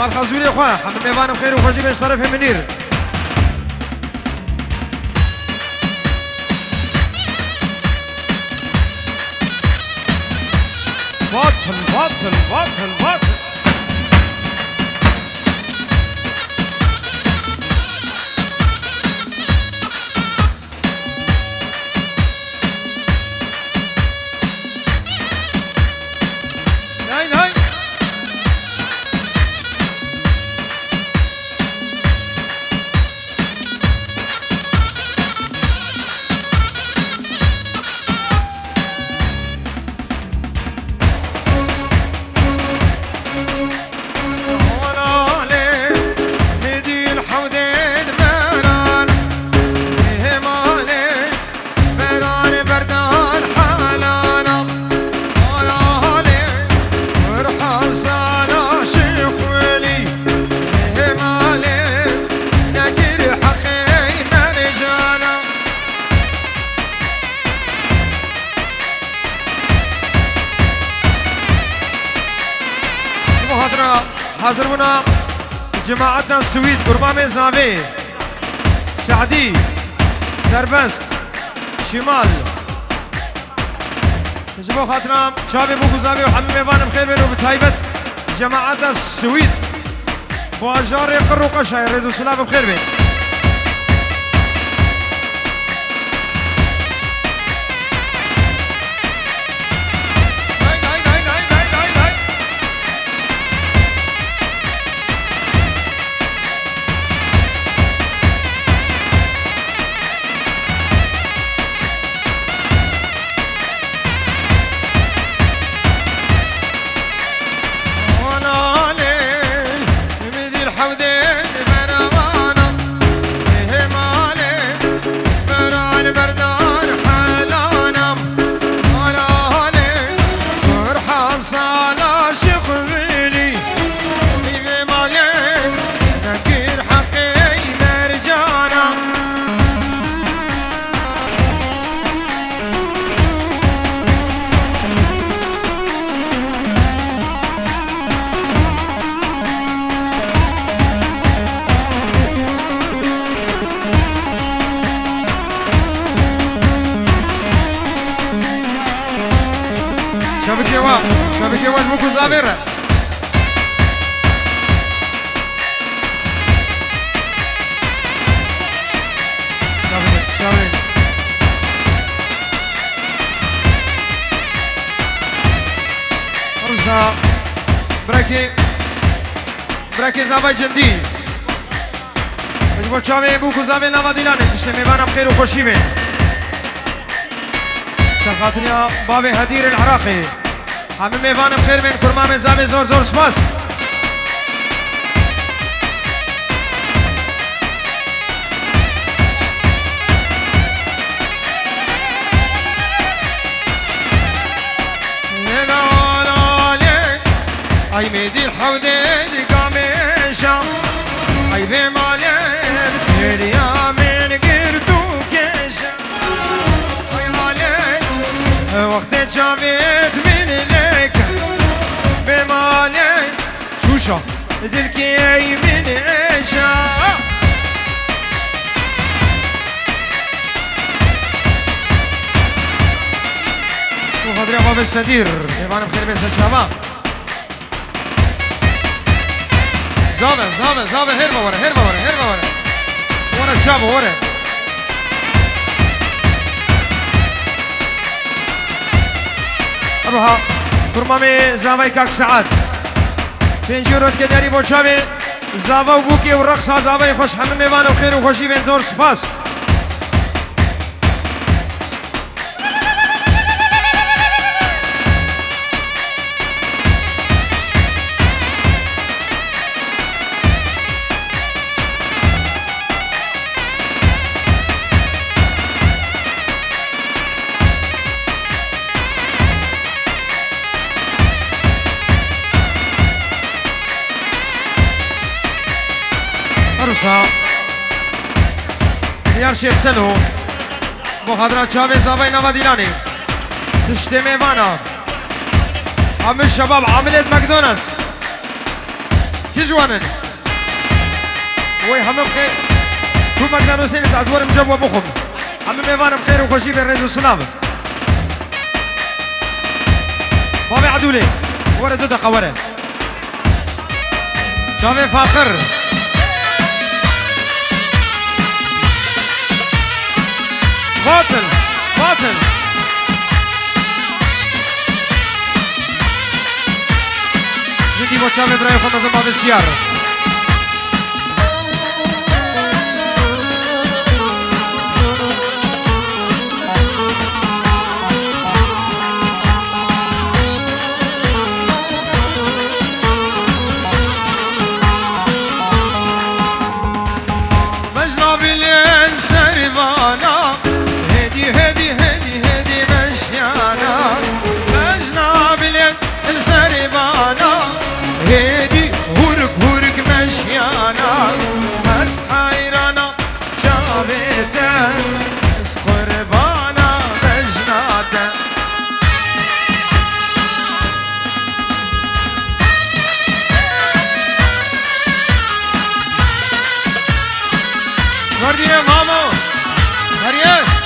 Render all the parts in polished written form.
مال خزوري اخوان حمد ميوان بخير وخوشي بيش طرف منير باطل باطل باطل باطل حاضر بنا جماعتنا السويد قربان زاوي سعدي سربست شمال جماعة خاطرنا شابي بوكو زاوي وحمي ميوان بخير بينو بتايبت جماعتنا السويد بواجار يقروا قشاي رزو سلاف بخير بين شبكة واش بوكو زابيرة شبكة أرسا براكي زابي جندي مجبور شامي بوكو زابي نوا ديلاني تشتي ميوانا بخير وخوشي بين سرخاطريا بابي هدير العراقي حمي ميوان بخير بين كرمام زاوي زور زور سپاس اي ميدي الحودي قامشة اي بمالي بتهريا من قرتو كيشة اي مالي وقت جابت من لك بمالي شوشة دلكي من عيشة وخضري باب السدير يبان بخير بيس الشباب زابه هربا ورا الشابه ورا اروها كرمامي زاوي كاك ساعات بنجورت كداري بوشابي زاوا وبوكي والرقصة زاوي خوش حمد ميوان وخير وخوشي بين زور سباس یار شیخ سلو با خدرات چاوی زاوی نوادیلانی تشتی میوانا همه شباب عاملت مکدونالدز تجوانا وي همم بخير تو مقدار حسين تعزور مجبوة بخم همم ايوان بخير وخوشي بين رئيس والسلام بابي عدولي ورا دو دقة ورا شافي فاخر باطل باطل جدي بوشافي براي خمسة باب السيارة هدي هورك هورك مشيانا هس حيرانا جابتا هس قربانا مجناتا وردي يا ماما مريم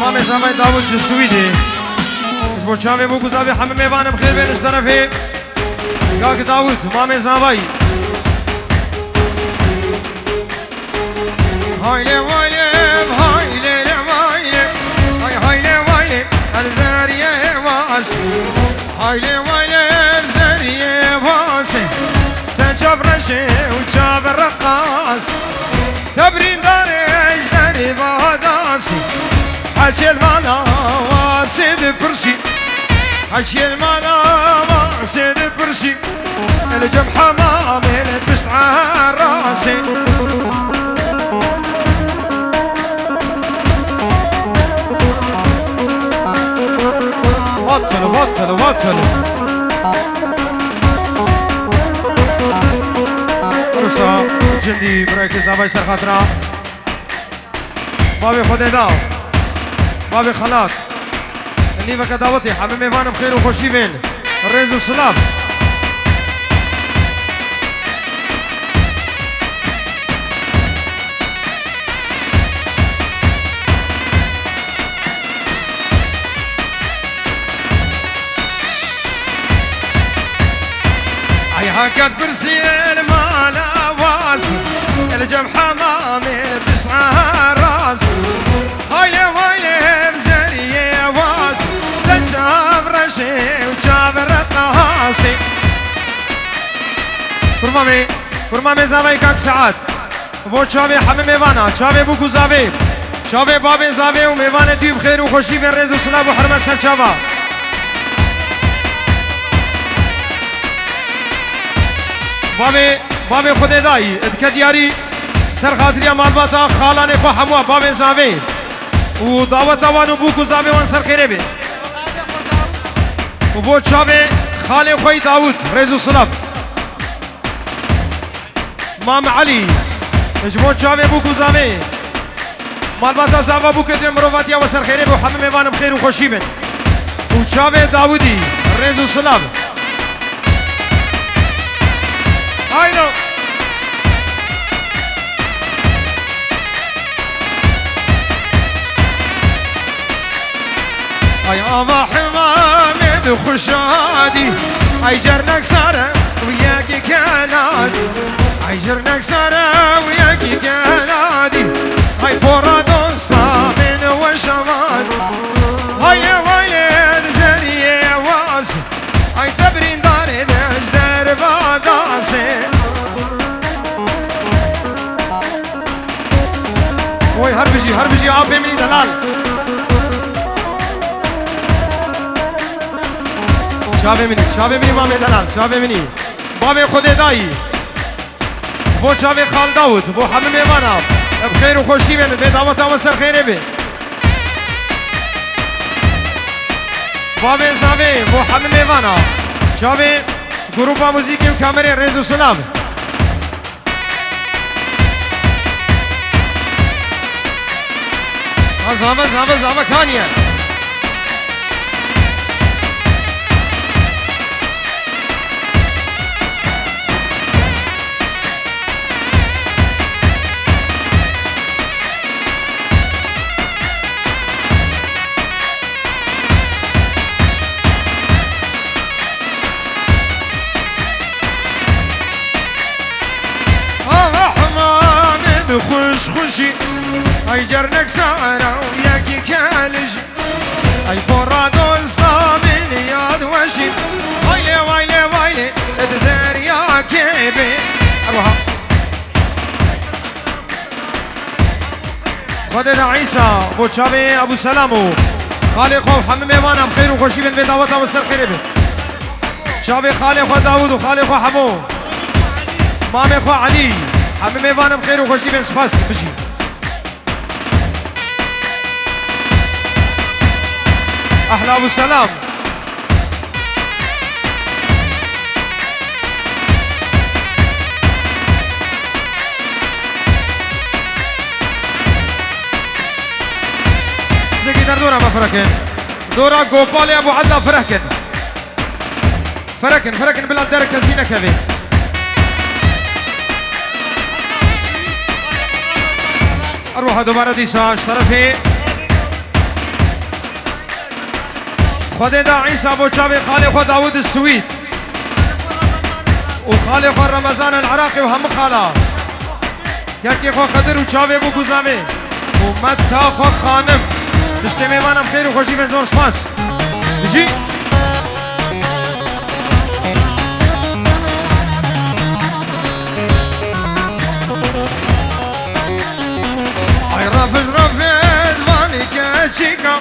مامي زامي داود السويدي اسبوع شامي بو كوزابي حمم ايوان بخير بين طرفي قاك داود مامي زامي هايلي وايلي هايلي وايلي هايلي وايلي الزاريه واس هايلي وايلي الزاريه واس تجاب رشي وجاب الرقاص تبرين داري اجداري بهداسي حكي المالا واسد برسي حكي المالا واسد برسي الجم حمامي لبست عراسي بطل بطل بطل رسا جندي برايك زابي سر خاطرة بابي خدي داو بابي خلاط اللي بك دعوتي حبيبي ايوان بخير وخوشي بين الريز والسلام اي هكذا برسي المالا واسي الجم حمامي بسعى راسي هايلي وايلي بزريه واسي تجاب رشي وجاب الرقاصي فرمامي زاوي كاك ساعات بو چاوي حمم ايوانا چاوي بو گوزاوي چاوي بابي زاوي و ميوان تي بخير وخوشي بين رز وسلام وحرمت سر چاوا بابي خود دایی ادکدیاری سر خاطری مالباتا خالان خو حموا بابي زاوي و دعوت وانو بو گزاوي وان سر خيره بي و بو چاوي خال خوي داود رزو صلاب مام علي اجمو چاوي بو گزاوي مالباتا زاوا بو كدوي مروفاتيا وسر خيري بو حمم ايوان بخير وخوشي بن وچاوي داودي رزو سلام هايدو اي ابا حمامي بخشادي اي جرنك ساره وياكي كنادي اي جرنك ساره وياكي كنادي اي فورادون صامن وشمال هاي ويلي زريه واس اي تبرين داري دجدر باداسي وي هربجي عابي مني دلال شابه منی مامه دلال شابه منی بابه خود دایی بو شابه خال داود بو همه میوانا بخیر و خوشی بین به دعوت و سر خیره بی بابه زاوی بو همه میوانا شابه گروپا موزیکی و کامره رزو سلام زاوه کانیه خوشي اي جرنك سارة وياكي كالجي اي فرادون صامن ياد وشي وايلي اتزار يا كيبي اروها خدنا عيسى بو شابي ابو سلامو خالق وحمم ايوانا بخير وخوشي بن بدعوتها والسر خير بن شابي خالق وداود وخالق وحمو مامي خو علي حمم ايوانا بخير وخوشي بن سباس بجي احلى ابو سلام زكي در دورا ما فركن دورا جوبال ابو عدلا فركن بلا درك زينه كذي اروح دوباره ديساش طرفي خدنا عيسى ابو شابي خالق داود السويد وخالق رمضان العراقي وهم خالا كاكي خو خضر وشابي ابو قزامي ومتا خو خانم تشتمي وانا بخير وخوشي من زور سباس بجي اي رافج واني كاشيكا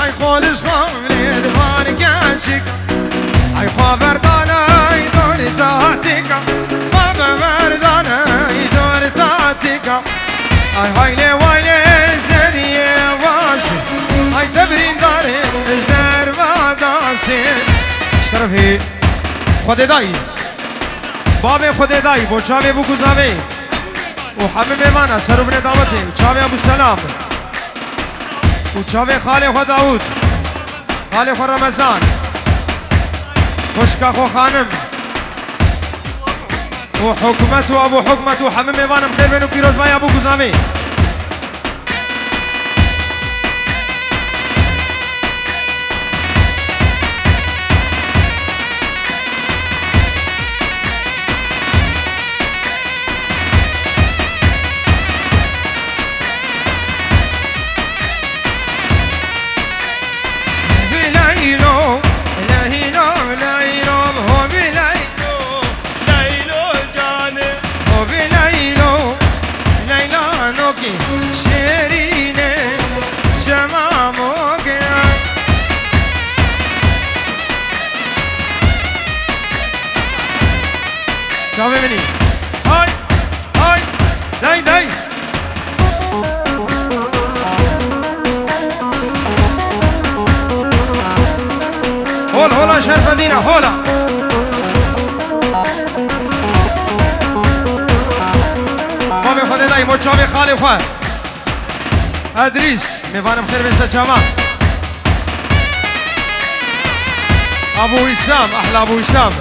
اي خولش خاملي دواني كاشيكا اي خوا بردانا يدوري تاتيكا بابا بردانا يدوري تاتيكا اي هايلي وايلي زريه واسي اي تبرين داري اجدر باداسي اشترفي خود داي بابي خود داي بو چاوي بو گزاوي وحبيب ايمانا سرو بن دعوتي وچاوي ابو سلام وچاوي خالق و داود خالق و رمضان خشكا خو خانم وحكمته ابو حكمته وحمم ايمانا بخير بينو كيروز باي ابو گزاوي شافي مني هاي داي هولا شرف مدينة هولا مامي خود داي مو شافي خالي خواه ادريس ميفانم خير بن سجاما ابو وسام احلى ابو وسام